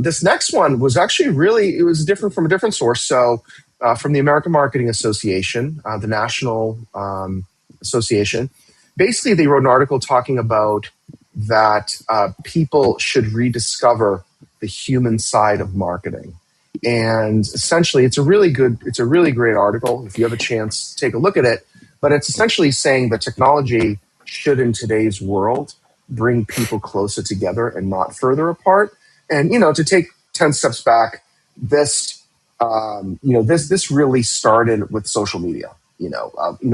This next one was actually really, it was different from a different source. So, from the American Marketing Association, the national association, basically they wrote an article talking about that people should rediscover the human side of marketing. And essentially, it's a really great article. If you have a chance, take a look at it. But it's essentially saying that technology should, in today's world, bring people closer together and not further apart. And to take 10 steps back, this really started with social media.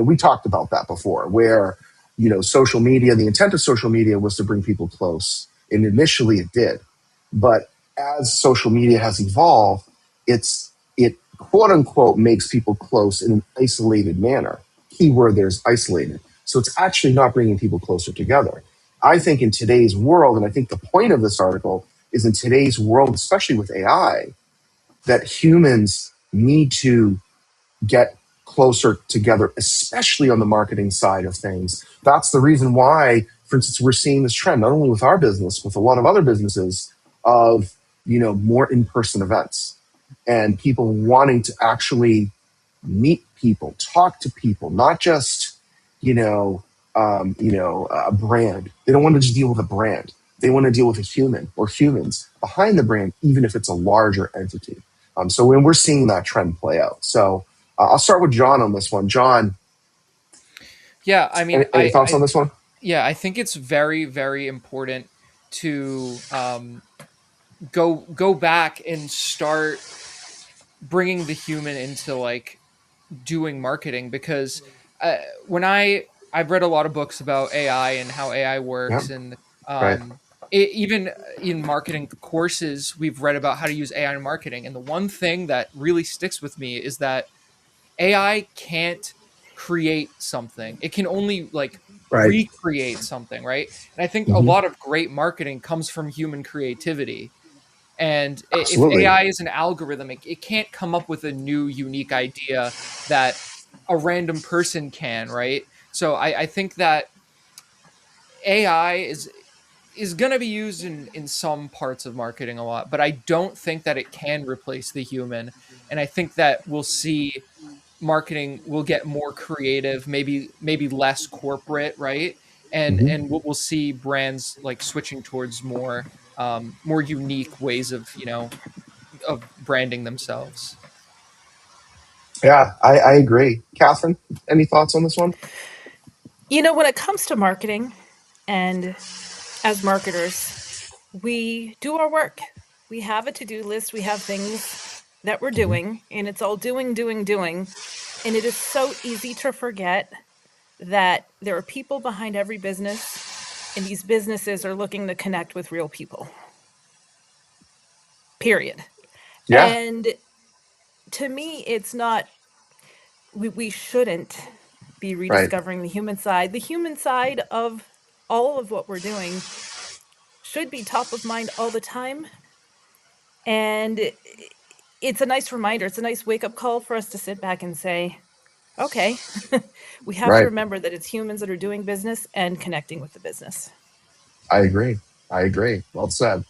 We talked about that before, where social media, the intent of social media was to bring people close, and initially it did. But as social media has evolved, it quote unquote makes people close in an isolated manner. Keyword there's isolated. So it's actually not bringing people closer together. I think in today's world, and I think the point of this article is in today's world, especially with AI, that humans need to get closer together, especially on the marketing side of things. That's the reason why, for instance, we're seeing this trend, not only with our business, with a lot of other businesses, of more in-person events and people wanting to actually meet people, talk to people, not just a brand. They don't want to just deal with a brand. They want to deal with a human or humans behind the brand, even if it's a larger entity. So when we're seeing that trend play out. So I'll start with John on this one. John, Yeah, I mean, any thoughts on this one? yeah, I think it's very, very important to go back and start bringing the human into like doing marketing because uh, when I've read a lot of books about AI and how AI Yeah, works, and right. even in marketing courses, we've read about how to use AI in marketing. And the one thing that really sticks with me is that AI can't create something. It can only like Right. recreate something, right? And I think a Hmm. lot of great marketing comes from human creativity. And if Absolutely. AI is an algorithm, it can't come up with a new, unique idea that a random person can, right? So I think that AI is going to be used in some parts of marketing a lot, but I don't think that it can replace the human. And I think that we'll see marketing will get more creative, maybe less corporate, right? Hmm. And we'll see brands like switching towards more unique ways of of branding themselves. Yeah, I agree. Catherine, any thoughts on this one? When it comes to marketing and as marketers, we do our work. We have a to do list, we have things that we're Hmm. doing, and it's all doing, doing, doing. And it is so easy to forget that there are people behind every business, and these businesses are looking to connect with real people, period. Yeah, And to me, it's not, we shouldn't be right. rediscovering the human side. The human side of all of what we're doing should be top of mind all the time. And it's a nice reminder. It's a nice wake up call for us to sit back and say, okay, we have to Right. remember that it's humans that are doing business and connecting with the business. I agree. I agree. Well said.